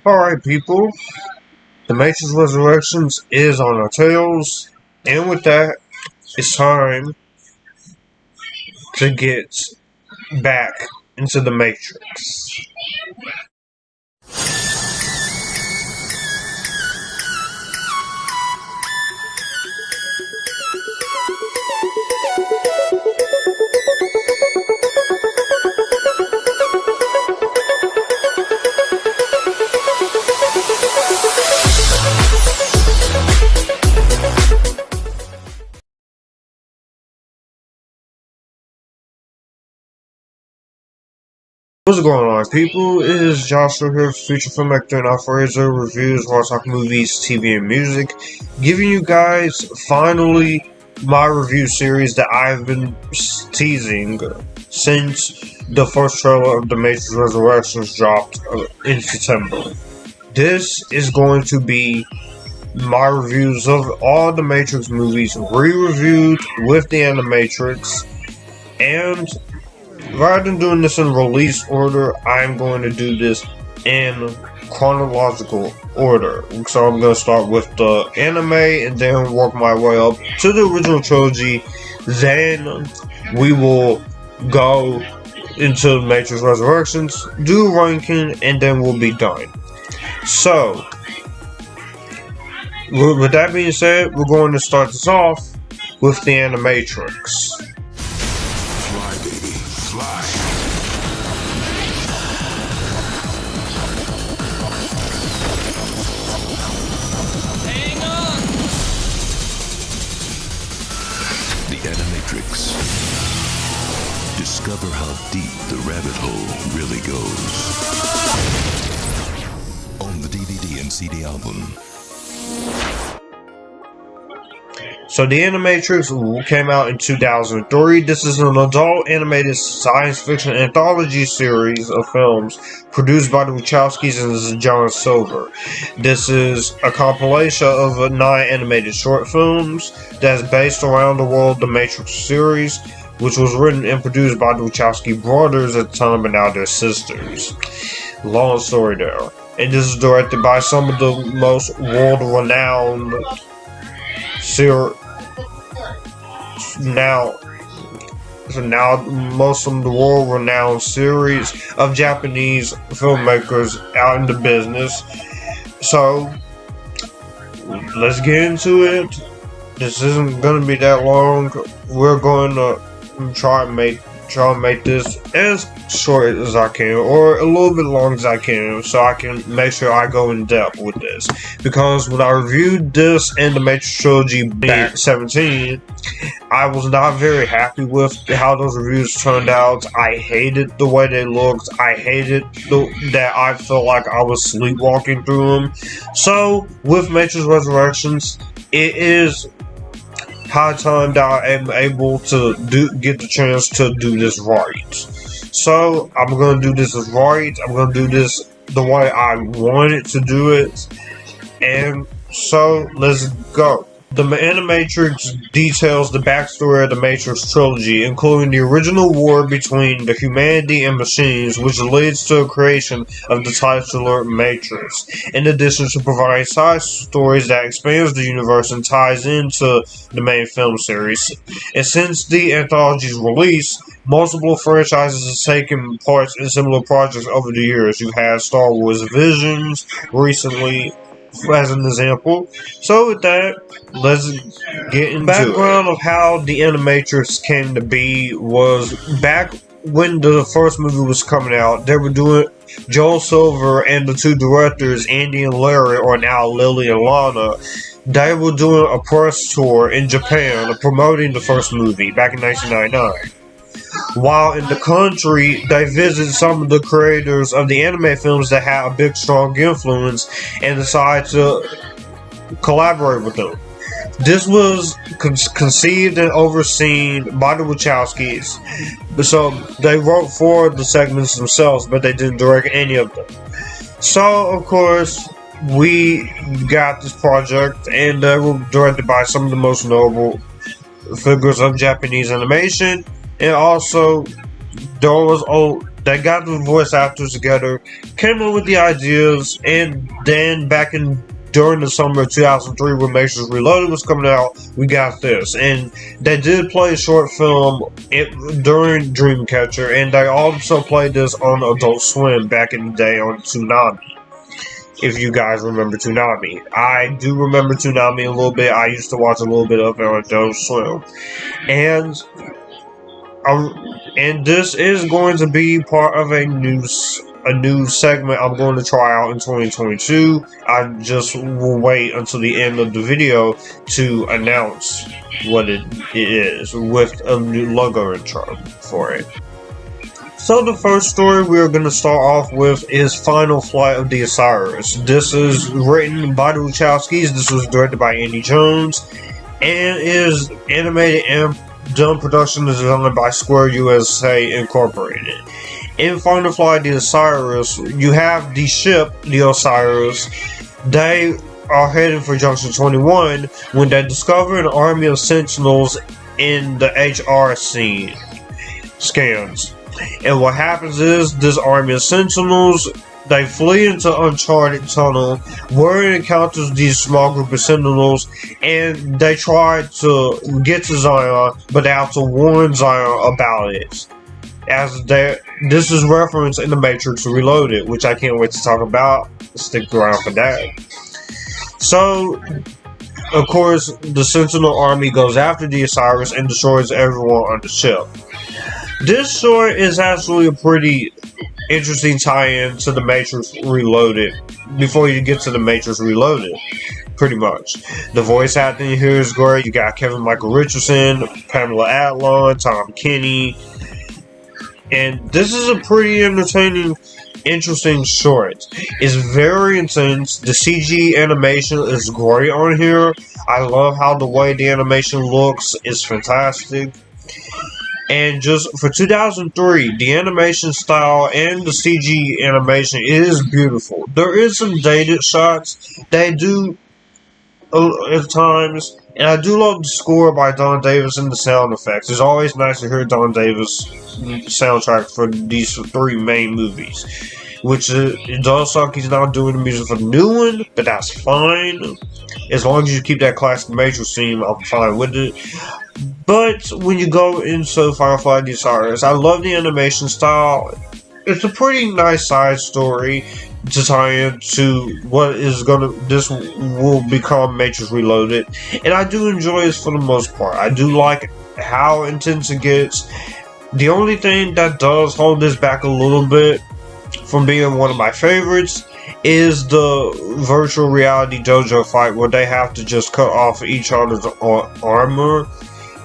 Alright, people, the Matrix Resurrections is on our tails, and with that, it's time to get back into the Matrix. What's going on, people? It is Joshua here, feature filmmaker and operator, reviews, while talking movies, TV, and music, giving you guys finally my review series that I've been teasing since the first trailer of The Matrix Resurrections dropped in September. This is going to be my reviews of all the Matrix movies, re-reviewed with the Animatrix, and rather than doing this in release order, I'm going to do this in chronological order. So I'm going to start with the anime and then work my way up to the original trilogy. Then we will go into Matrix Resurrections, do ranking, and then we'll be done. So, with that being said, we're going to start this off with the Animatrix. Fly, baby, fly. Hang on! The Animatrix. Discover how deep the rabbit hole really goes. On the DVD and CD album. So the Animatrix came out in 2003. This is an adult animated science fiction anthology series of films produced by the Wachowskis and John Silver. This is a compilation of 9 animated short films that's based around the world of the Matrix series, which was written and produced by the Wachowski brothers at the time, but now they're sisters. Long story there. And this is directed by some of the most world-renowned now most of the world-renowned series of Japanese filmmakers out in the business. So let's get into it. This isn't gonna be that long. We're going to try and make this as short as I can, or a little bit long as I can, so I can make sure I go in depth with this. Because when I reviewed this and the Matrix trilogy back in 2017, I was not very happy with how those reviews turned out. I hated the way they looked. I hated that I felt like I was sleepwalking through them. So with Matrix Resurrections, it is high time that I am able to get the chance to do this right. So I'm gonna do this as right. I'm gonna do this the way I wanted to do it. And so let's go. The Animatrix details the backstory of the Matrix trilogy, including the original war between the humanity and machines, which leads to the creation of the titular Matrix, in addition to providing side stories that expands the universe and ties into the main film series. And since the anthology's release, multiple franchises have taken part in similar projects over the years. You've had Star Wars Visions recently, as an example. So with that, let's get into background of how the Animatrix came to be. Was back when the first movie was coming out, they were doing, Joel Silver and the 2 directors, Andy and Larry, or now Lily and Lana, they were doing a press tour in Japan promoting the first movie back in 1999. While in the country, they visited some of the creators of the anime films that had a big, strong influence and decided to collaborate with them. This was conceived and overseen by the Wachowskis, so they wrote 4 of the segments themselves, but they didn't direct any of them. So, of course, we got this project, and they were directed by some of the most notable figures of Japanese animation. And also, there they got the voice actors together, came up with the ideas, and then during the summer of 2003 when Matrix Reloaded was coming out, we got this. And they did play a short film during Dreamcatcher, and they also played this on Adult Swim back in the day on Toonami. If you guys remember Toonami. I do remember Toonami a little bit. I used to watch a little bit of it on Adult Swim. And this is going to be part of a new segment I'm going to try out in 2022. I just will wait until the end of the video to announce what it is with a new logo intro for it. So the first story we're going to start off with is Final Flight of the Osiris. This is written by the Wachowskis. This was directed by Andy Jones and is animated and done production design by Square USA Incorporated. In Final Flight of the Osiris, you have the ship, the Osiris. They are heading for Junction 21 when they discover an army of sentinels in the HR scans. And what happens is, this army of sentinels, they flee into uncharted tunnel where it encounters these small group of sentinels, and they try to get to Zion, but they have to warn Zion about it. This is referenced in the Matrix Reloaded, which I can't wait to talk about. Stick around for that. So, of course, the Sentinel army goes after the Osiris and destroys everyone on the ship. This story is actually a pretty interesting tie-in to the Matrix Reloaded before you get to the Matrix Reloaded, pretty much. The voice acting here is great. You got Kevin Michael Richardson, Pamela Adlon, Tom Kenny, and this is a pretty entertaining, interesting short. It's very intense. The CG animation is great on here. I love how the way the animation looks is fantastic. And just for 2003, the animation style and the CG animation is beautiful. There is some dated shots they do at times, and I do love the score by Don Davis and the sound effects. It's always nice to hear Don Davis soundtrack for these three main movies. Which it does suck he's not doing the music for the new one, but that's fine. As long as you keep that classic Matrix theme, I'm fine with it. But when you go into Final Flight of the Osiris, I love the animation style. It's a pretty nice side story to tie into this will become Matrix Reloaded, and I do enjoy this for the most part. I do like how intense it gets. The only thing that does hold this back a little bit from being one of my favorites is the virtual reality dojo fight where they have to just cut off each other's armor.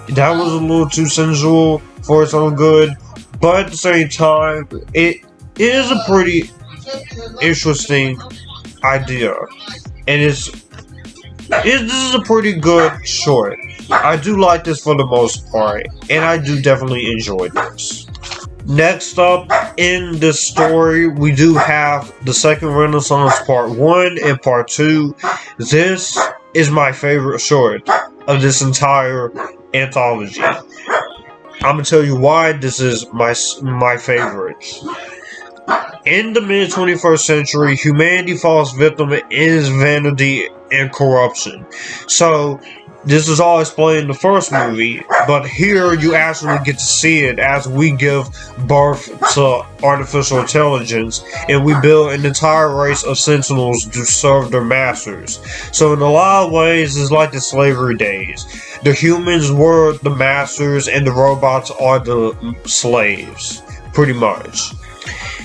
That was a little too sensual for its own good, but at the same time, it is a pretty interesting idea, and this is a pretty good short. I do like this for the most part, and I do definitely enjoy this. Next up in this story, we do have the Second Renaissance Part 1 and Part 2. This is my favorite short of this entire anthology. I'm gonna tell you why this is my favorite. In the mid-21st century, humanity falls victim to its vanity and corruption. So, this is all explained in the first movie, but here you actually get to see it as we give birth to artificial intelligence, and we build an entire race of sentinels to serve their masters. So in a lot of ways, it's like the slavery days. The humans were the masters, and the robots are the slaves, pretty much.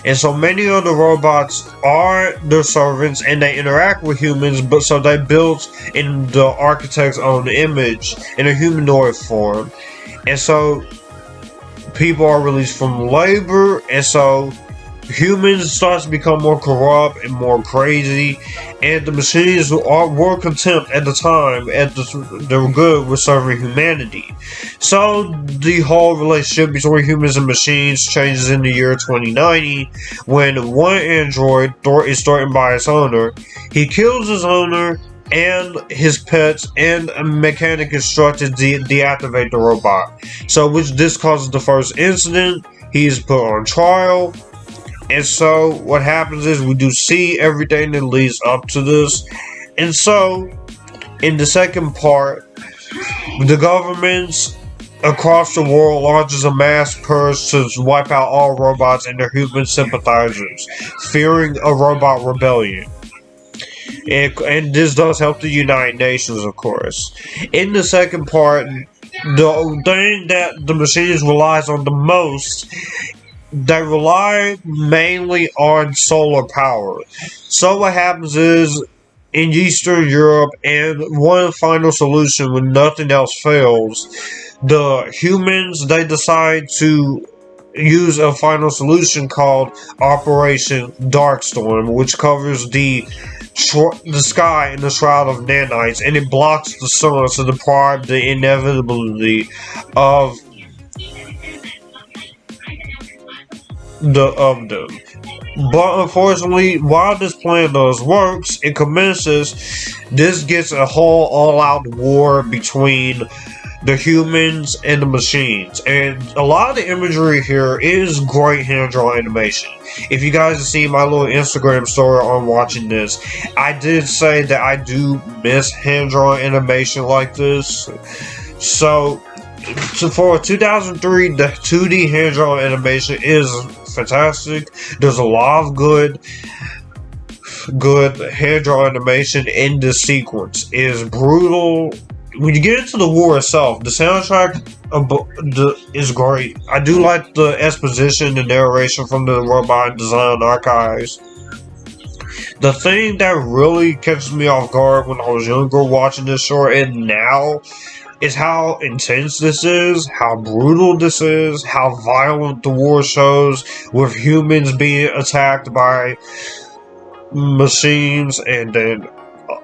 And so many of the robots are their servants and they interact with humans, but so they built in the architect's own image in a humanoid form. And so people are released from labor, and so humans start to become more corrupt and more crazy, and the machines were contempt at the time, they were good with serving humanity. So the whole relationship between humans and machines changes in the year 2090 when one android is threatened by its owner. He kills his owner and his pets, and a mechanic instructed to deactivate the robot. So this causes the first incident. He is put on trial And so what happens is we do see everything that leads up to this. And so in the second part, the governments across the world launches a mass purge to wipe out all robots and their human sympathizers, fearing a robot rebellion. And this does help the United Nations, of course. In the second part, the thing that the machines relies on the most, they rely mainly on solar power. So what happens is, in Eastern Europe, and one final solution when nothing else fails, the humans, they decide to use a final solution called Operation Darkstorm, which covers the sky in the shroud of nanites, and it blocks the sun to deprive the inevitability of them. But unfortunately, while this plan works, it commences. This gets a whole all-out war between the humans and the machines, and a lot of the imagery here is great hand-drawn animation. If you guys have seen my little Instagram story on watching this, I did say that I do miss hand-drawn animation like this. So for 2003, the 2D hand-drawn animation is fantastic. There's a lot of good hand-drawn animation in this sequence. It is brutal. When you get into the war itself, the soundtrack is great. I do like the exposition and narration from the Robot Design Archives. The thing that really catches me off guard when I was younger watching this short and now is how intense this is, how brutal this is, how violent the war shows, with humans being attacked by machines, and then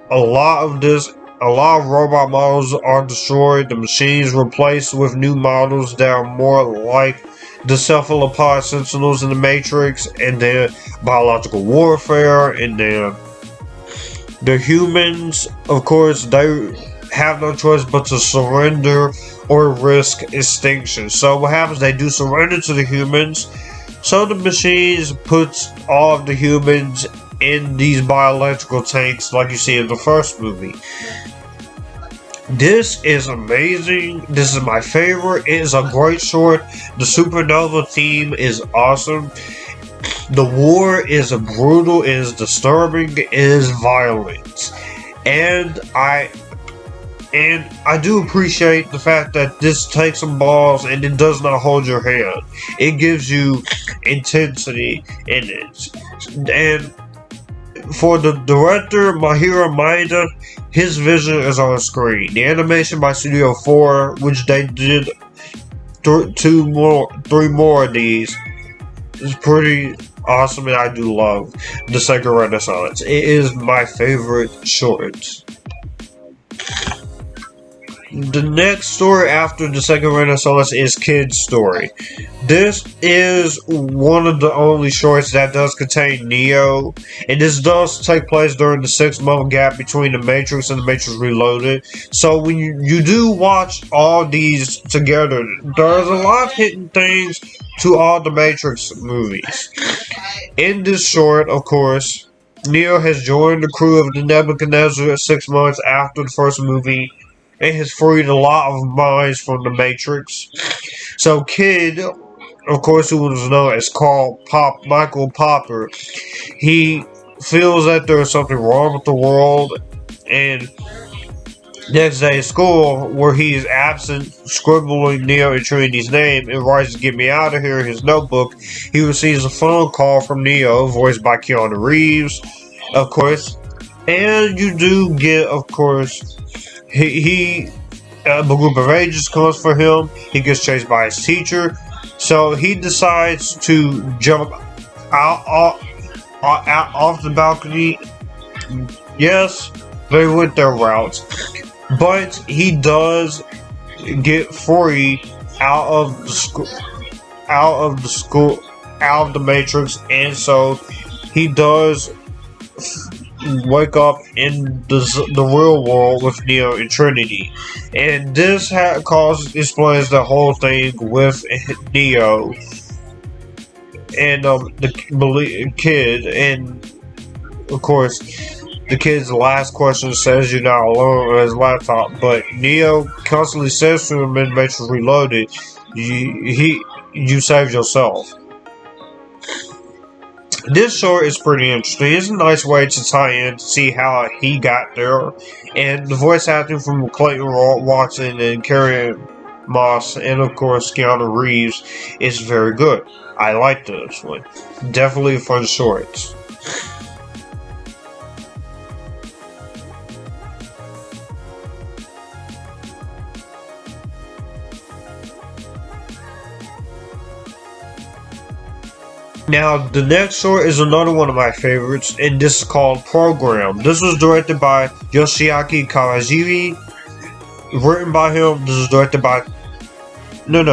a lot of robot models are destroyed, the machines replaced with new models that are more like the cephalopod sentinels in the Matrix, and then biological warfare, and then the humans, of course, they have no choice but to surrender or risk extinction. So what happens, they do surrender to the humans, so the machines puts all of the humans in these biological tanks like you see in the first movie. This is amazing. This is my favorite. It is a great short. The Supernova theme is awesome. The war is brutal, it is disturbing, it is violent. And I do appreciate the fact that this takes some balls and it does not hold your hand. It gives you intensity in it. And for the director, Mahiro Maeda, his vision is on screen. The animation by Studio 4, which they did three more of these, is pretty awesome, and I do love the Sega Renaissance. It is my favorite short. The next story after the Second Renaissance is Kid's Story. This is one of the only shorts that does contain Neo, and this does take place during the 6-month gap between The Matrix and The Matrix Reloaded. So when you do watch all these together, there's a lot of hidden things to all the Matrix movies. In this short, of course, Neo has joined the crew of the Nebuchadnezzar 6 months after the first movie, and has freed a lot of minds from the Matrix. So Kid, of course, who was known as Michael Popper, he feels that there's something wrong with the world, and next day at school, where he is absent, scribbling Neo and Trinity's name and writes to get me out of here in his notebook, he receives a phone call from Neo, voiced by Keanu Reeves, of course. And you do get, of course, a group of agents comes for him. He gets chased by his teacher, so he decides to jump out off the balcony. Yes, they went their routes, but he does get free out of the Matrix, and so he does wake up in the real world with Neo and Trinity, and this explains the whole thing with Neo. and the kid, and of course, the kid's last question says you're not alone on his laptop, but Neo constantly says to him in Matrix Reloaded, you saved yourself. This short is pretty interesting. It's a nice way to tie in to see how he got there, and the voice acting from Clayton Watson and Carrie Moss, and of course Keanu Reeves, is very good. I like this one. Definitely a fun short. Now, the next short is another one of my favorites, and this is called Program. This was directed by Yoshiaki Kawajiri. Written by him. This is directed by... I was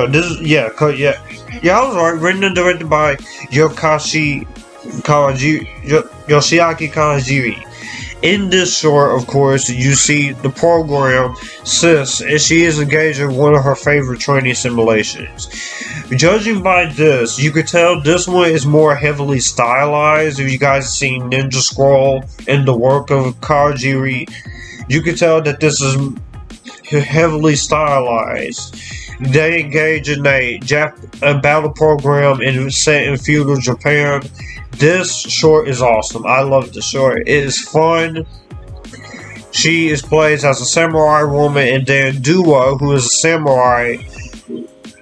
right. Written and directed by Yoshiaki Kawajiri. In this short, of course, you see the program, Sis, and she is engaged in one of her favorite training simulations. Judging by this, you could tell this one is more heavily stylized. If you guys have seen Ninja Scroll and the work of Kawajiri, you could tell that this is heavily stylized. They engage in a battle program set in feudal Japan. This short is awesome. I love this short. It is fun. She is played as a samurai woman, and then Duo, who is a samurai,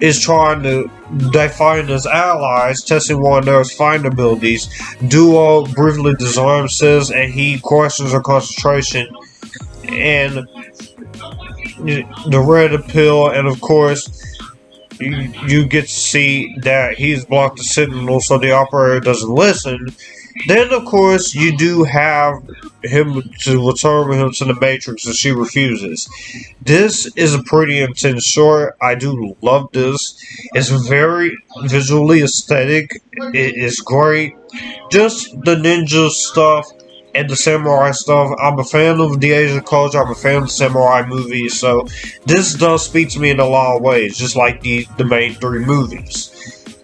is trying to... They find as allies, testing one another's fighting abilities. Duo briefly disarms Sis, and he questions her concentration. And the red pill, and of course... You get to see that he's blocked the signal so the operator doesn't listen. Then, of course, you do have him to return him to the Matrix, and she refuses. This is a pretty intense short. I do love this. It's very visually aesthetic. It is great. Just the ninja stuff and the samurai stuff. I'm a fan of the Asian culture. I'm a fan of the samurai movies. So this does speak to me in a lot of ways, just like the main three movies.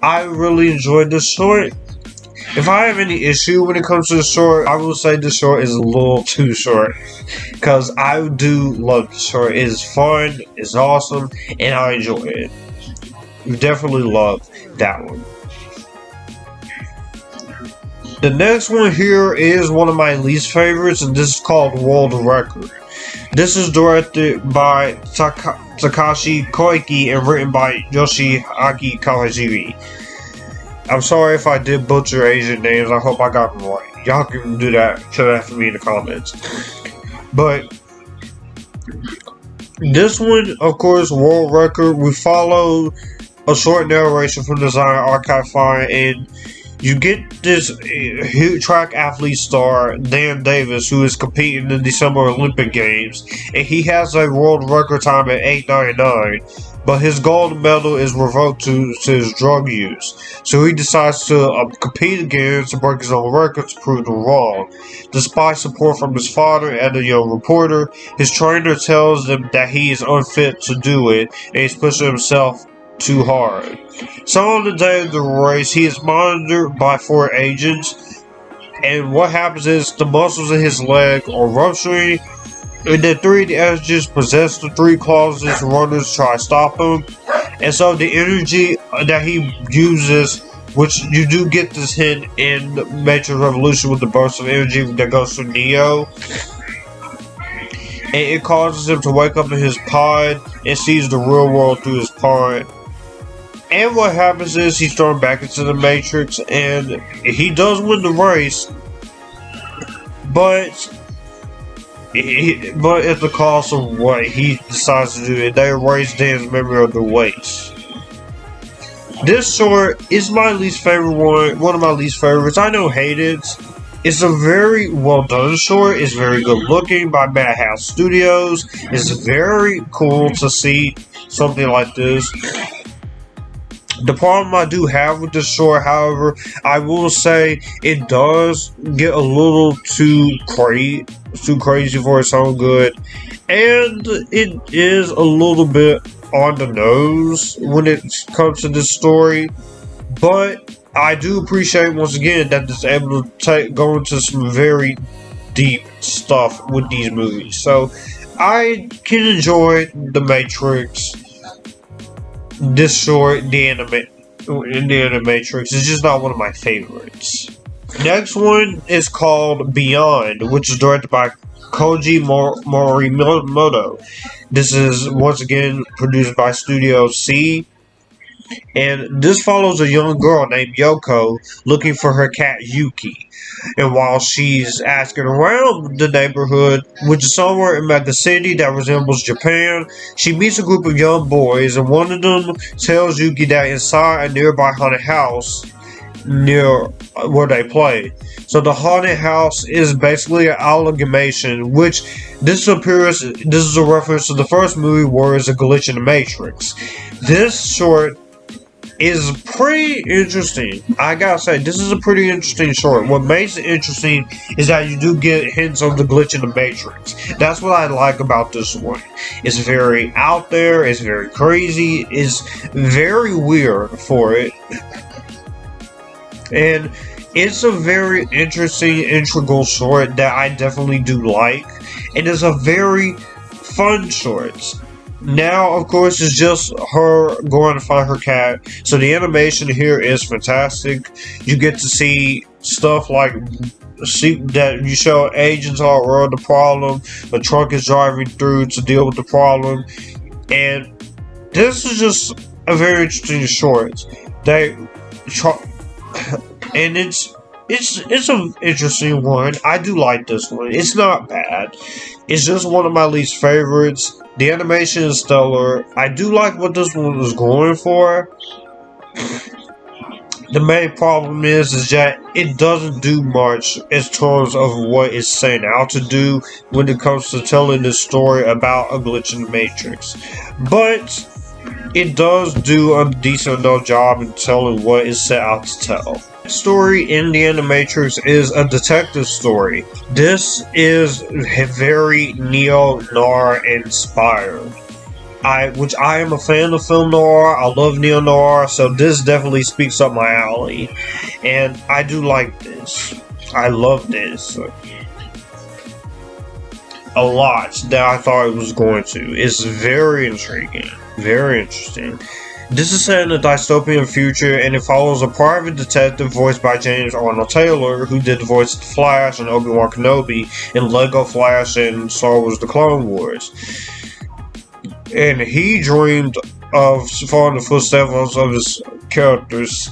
I really enjoyed this short. If I have any issue when it comes to the short, I will say this short is a little too short. Because I do love the short. It is fun, it's awesome, and I enjoy it. Definitely love that one. The next one here is one of my least favorites, and this is called World Record. This is directed by Takashi Koike and written by Yoshiaki Kawajiri. I'm sorry if I did butcher Asian names. I hope I got them right. Y'all can do that for me in the comments. But this one, of course, World Record. We follow a short narration from the Zion Archive File, and you get this track athlete star, Dan Davis, who is competing in the Summer Olympic Games, and he has a world record time at 8:99, but his gold medal is revoked to his drug use. So he decides to compete again to break his own record to prove them wrong. Despite support from his father and a young reporter, his trainer tells him that he is unfit to do it, and he's pushing himself too hard. So on the day of the race, he is monitored by 4 agents, and what happens is the muscles in his leg are rupturing, and the 3 agents possess the 3 closest runners try to stop him, and so the energy that he uses, which you do get this hint in Matrix Revolution with the burst of energy that goes to Neo, and it causes him to wake up in his pod and sees the real world through his pod. And what happens is he's thrown back into the Matrix, and he does win the race, but at the cost of what he decides to do, and they erase Dan's memory of the waste. This short is my least favorite one of my least favorites. I don't hate it. It's a very well done short. It's very good looking by Madhouse Studios. It's very cool to see something like this. The problem I do have with this short, however, I will say it does get a little too crazy for its own good, and it is a little bit on the nose when it comes to this story, but I do appreciate once again that it's able to go into some very deep stuff with these movies. So I can enjoy the Matrix. This short, the Animatrix is just not one of my favorites. Next one is called Beyond, which is directed by Koji Morimoto. This is once again produced by Studio C. And this follows a young girl named Yoko looking for her cat Yuki. And while she's asking around the neighborhood, which is somewhere in Mega City that resembles Japan, she meets a group of young boys, and one of them tells Yuki that inside a nearby haunted house near where they play. So the haunted house is basically an amalgamation, which this is a reference to the first movie where it's a glitch in the Matrix. This short is pretty interesting. I gotta say, this is a pretty interesting short. What makes it interesting is that you do get hints of the glitch in the Matrix. That's what I like about this one. It's very out there, it's very crazy, it's very weird for it. And it's a very interesting, integral short that I definitely do like. And it's a very fun short. Now, of course, it's just her going to find her cat. So the animation here is fantastic. You get to see stuff like that you show agents all around the problem. A truck is driving through to deal with the problem. And this is just a very interesting short. And it's an interesting one. I do like this one. It's not bad. It's just one of my least favorites. The animation is stellar. I do like what this one was going for. The main problem is that it doesn't do much in terms of what it's setting out to do when it comes to telling this story about a glitch in the Matrix. But it does do a decent enough job in telling what it's set out to tell. The story in the Animatrix is a detective story. This is very neo-noir inspired. Which I am a fan of film noir. I love neo-noir, so this definitely speaks up my alley. And I do like this. I love this a lot that I thought it was going to. It's very intriguing, very interesting. This is set in a dystopian future, and it follows a private detective voiced by James Arnold Taylor, who did the voice of the Flash and Obi-Wan Kenobi in Lego Flash and Star Wars The Clone Wars. And he dreamed of following the footsteps of his characters,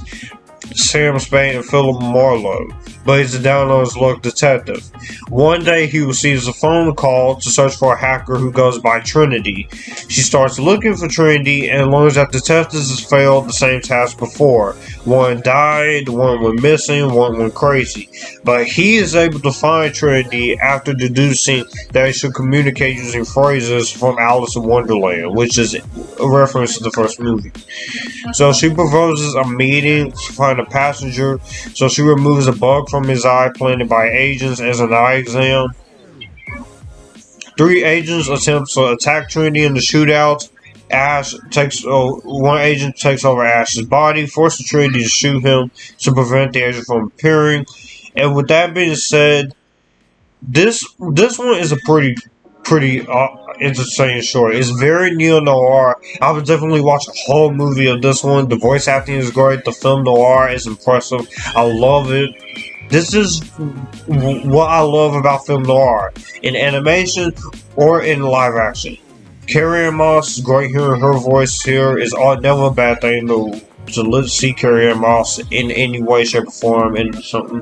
Sam Spade and Philip Marlowe, but he's a down-on-his-luck detective. One day he receives a phone call to search for a hacker who goes by Trinity. She starts looking for Trinity and learns that detectives has failed the same task before. One died, one went missing, one went crazy. But he is able to find Trinity after deducing that he should communicate using phrases from Alice in Wonderland, which is a reference to the first movie. So she proposes a meeting to find a passenger, so she removes a bug from his eye planted by agents as an eye exam. 3 agents attempt to attack Trinity in the shootout. One agent takes over Ash's body, forcing Trinity to shoot him to prevent the agent from appearing. And with that being said, this one is a pretty entertaining short. It's very neo-noir. I would definitely watch a whole movie of this one. The voice acting is great. The film noir is impressive. I love it. This is what I love about film noir in animation or in live action. Carrie-Anne Moss is great. Hearing her voice here is never a bad thing to see Carrie-Anne Moss in any way, shape, or form in something.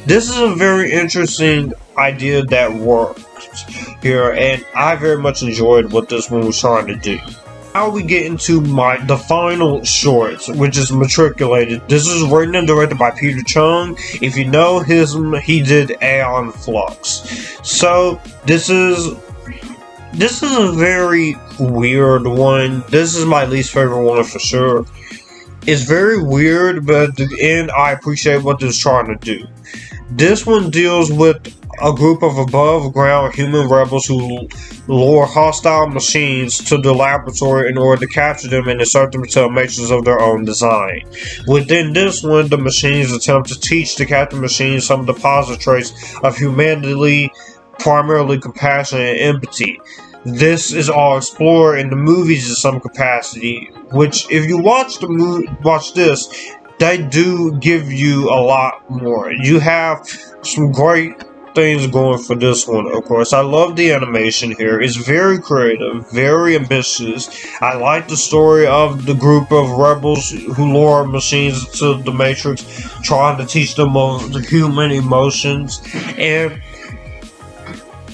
This is a very interesting idea that worked here, and I very much enjoyed what this one was trying to do. Now we get into the final short, which is Matriculated. This is written and directed by Peter Chung. If you know him, he did Aeon Flux. So this is a very weird one. This is my least favorite one for sure. It's very weird, but at the end, I appreciate what they're trying to do. This one deals with a group of above-ground human rebels who lure hostile machines to the laboratory in order to capture them and insert them into a matrix of their own design. Within this one, the machines attempt to teach the captive machines some of the positive traits of humanity, primarily compassion and empathy. This is all explored in the movies in some capacity, which if you watch this, they do give you a lot more. You have some great things going for this one, of course. I love the animation here. It's very creative, very ambitious. I like the story of the group of rebels who lure machines to the Matrix, trying to teach them of the human emotions. And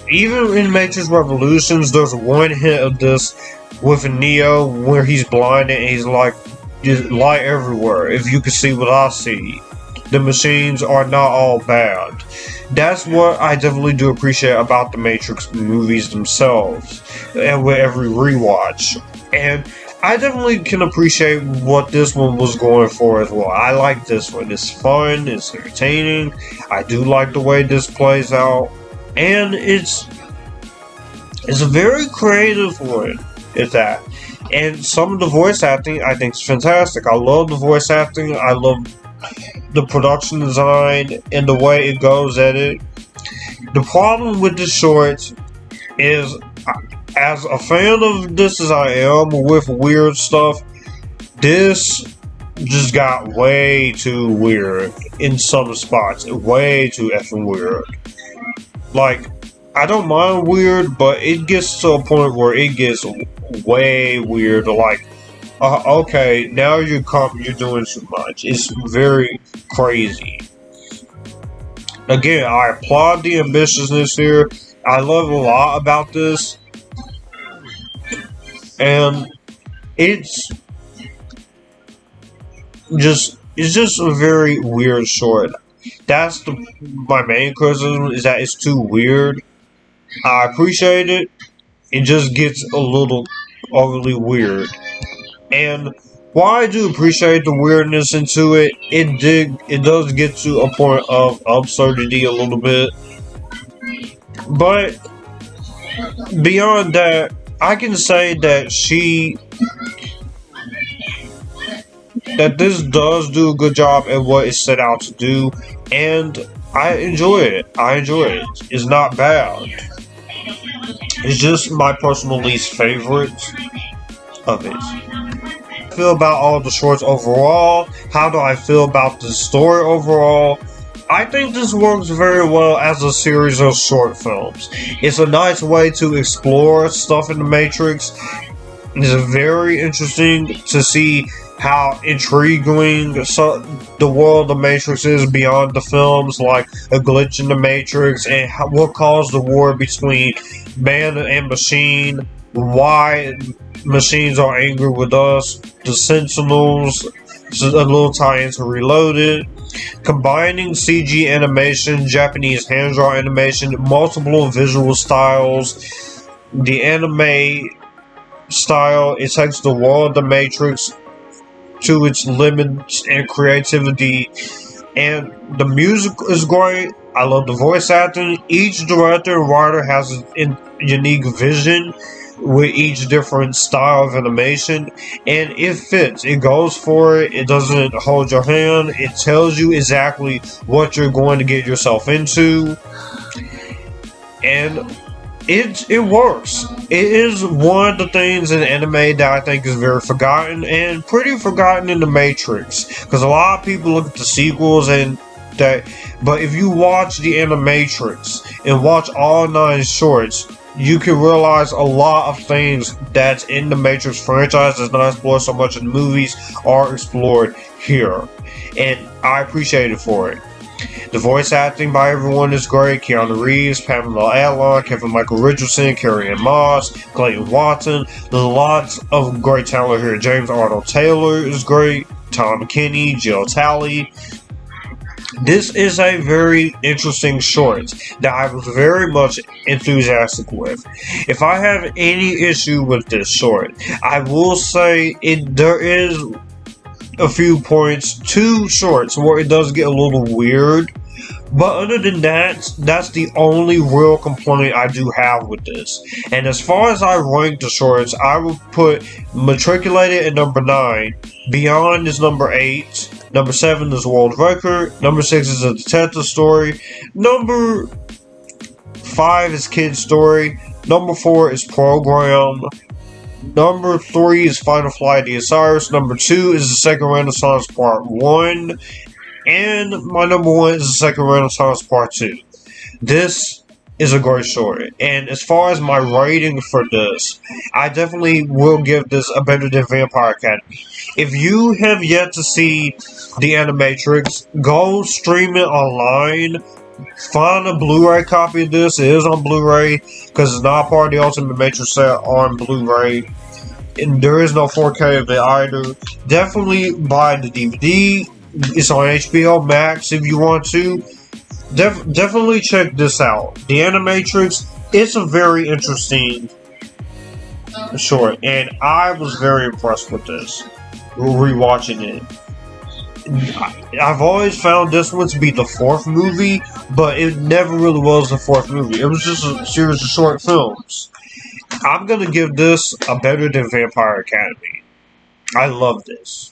even in Matrix Revolutions, there's one hint of this with Neo where he's blinded and he's like, just light everywhere. If you can see what I see, the machines are not all bad. That's what I definitely do appreciate about the Matrix movies themselves, and with every rewatch. And I definitely can appreciate what this one was going for as well. I like this one. It's fun, it's entertaining. I do like the way this plays out, and it's a very creative one at that. And some of the voice acting I think is fantastic. I love the voice acting. I love the production design and the way it goes at it. The problem with the shorts is, as a fan of this as I am with weird stuff, this just got way too weird in some spots. Way too effing weird. Like, I don't mind weird, but it gets to a point where it gets way weird. Like, okay, now you're doing too much. It's very crazy. Again, I applaud the ambitiousness here. I love a lot about this, and it's just a very weird short. That's my main criticism, is that it's too weird. I appreciate it. It just gets a little overly weird. And while I do appreciate the weirdness into it, it does get to a point of absurdity a little bit. But beyond that, I can say that this does do a good job at what it set out to do, and I enjoy it. It's not bad. It's just my personal least favorite of it. How do I feel about all the shorts overall? How do I feel about the story overall? I think this works very well as a series of short films. It's a nice way to explore stuff in the Matrix. It's very interesting to see how intriguing the world of Matrix is beyond the films, like a glitch in the Matrix, and what caused the war between man and machine, why machines are angry with us, the Sentinels, a little tie into Reloaded, combining CG animation, Japanese hand-drawn animation, multiple visual styles, the anime style. It takes the world of the Matrix to its limits and creativity, and the music is great. I love the voice acting. Each director and writer has a unique vision with each different style of animation, and it fits. It goes for it. It doesn't hold your hand. It tells you exactly what you're going to get yourself into, and it works. It is one of the things in anime that I think is very forgotten, and pretty forgotten in the Matrix, because a lot of people look at the sequels and that, but if you watch the Animatrix and watch all 9 shorts, you can realize a lot of things that's in the Matrix franchise that's not explored so much in the movies are explored here, and I appreciate it for it. The voice acting by everyone is great. Keanu Reeves, Pamela Adlon, Kevin Michael Richardson, Carrie-Ann Moss, Clayton Watson. There's lots of great talent here. James Arnold Taylor is great. Tom Kenny, Jill Talley. This is a very interesting short that I was very much enthusiastic with. If I have any issue with this short, I will say there is a few points, 2 shorts, where it does get a little weird, But other than that, that's the only real complaint I do have with this. And as far as I rank the shorts, I would put Matriculated at number 9, Beyond is number 8, number 7 is World Record, number 6 is A Detective Story, number 5 is Kid Story, number 4 is Program, number 3 is Final Flight the Osiris, number 2 is The Second Renaissance Part 1, and my number 1 is The Second Renaissance Part 2. This is a great story. And as far as my rating for this, I definitely will give this a better than Vampire Academy. If you have yet to see the Animatrix, go stream it online. Find a Blu-ray copy of this. It is on Blu-ray because it's not part of the Ultimate Matrix set on Blu-ray. And there is no 4K of it either. Definitely buy the DVD. It's on HBO Max if you want to. Definitely check this out. The Animatrix, it's a very interesting short, and I was very impressed with this. Rewatching it. I've always found this one to be the 4th movie, but it never really was the 4th movie. It was just a series of short films. I'm gonna give this a better than Vampire Academy. I love this.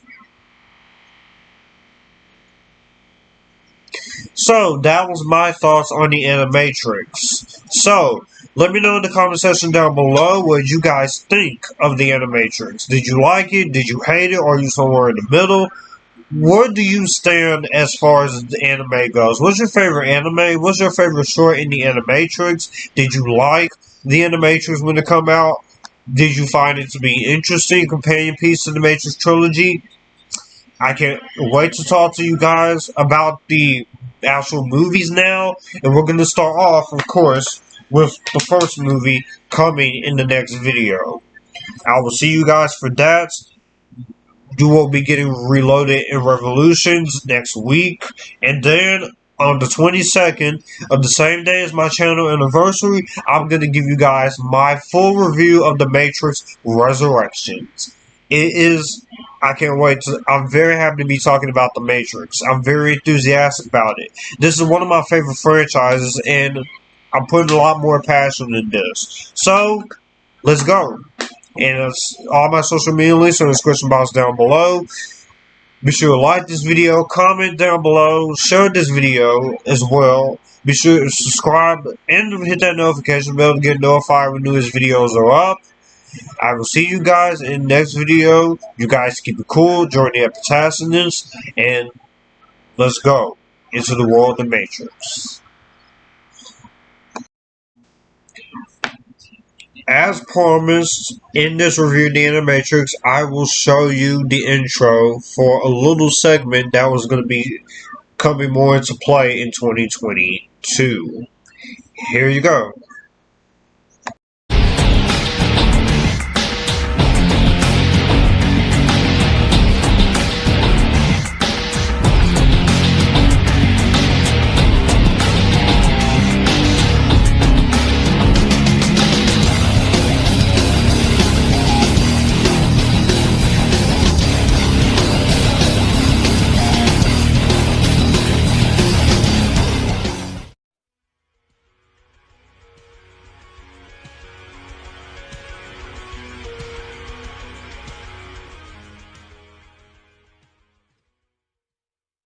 So, that was my thoughts on the Animatrix. So, let me know in the comment section down below what you guys think of the Animatrix. Did you like it? Did you hate it? Or are you somewhere in the middle? Where do you stand as far as the anime goes? What's your favorite anime? What's your favorite short in the Animatrix? Did you like the Animatrix when it come out? Did you find it to be interesting, companion piece to the Matrix trilogy? I can't wait to talk to you guys about the actual movies now. And we're going to start off, of course, with the first movie coming in the next video. I will see you guys for that. You will be getting Reloaded in Revolutions next week. And then on the 22nd of the same day as my channel anniversary, I'm going to give you guys my full review of The Matrix Resurrections. It is... I can't wait. I'm very happy to be talking about The Matrix. I'm very enthusiastic about it. This is one of my favorite franchises, and I'm putting a lot more passion in this. So, let's go. And all my social media links are in the description box down below. Be sure to like this video, comment down below, share this video as well. Be sure to subscribe and hit that notification bell to get notified when newest videos are up. I will see you guys in the next video. You guys keep it cool, join the Epictasticness, and let's go into the world of the Matrix. As promised, in this review of the Animatrix, I will show you the intro for a little segment that was going to be coming more into play in 2022. Here you go.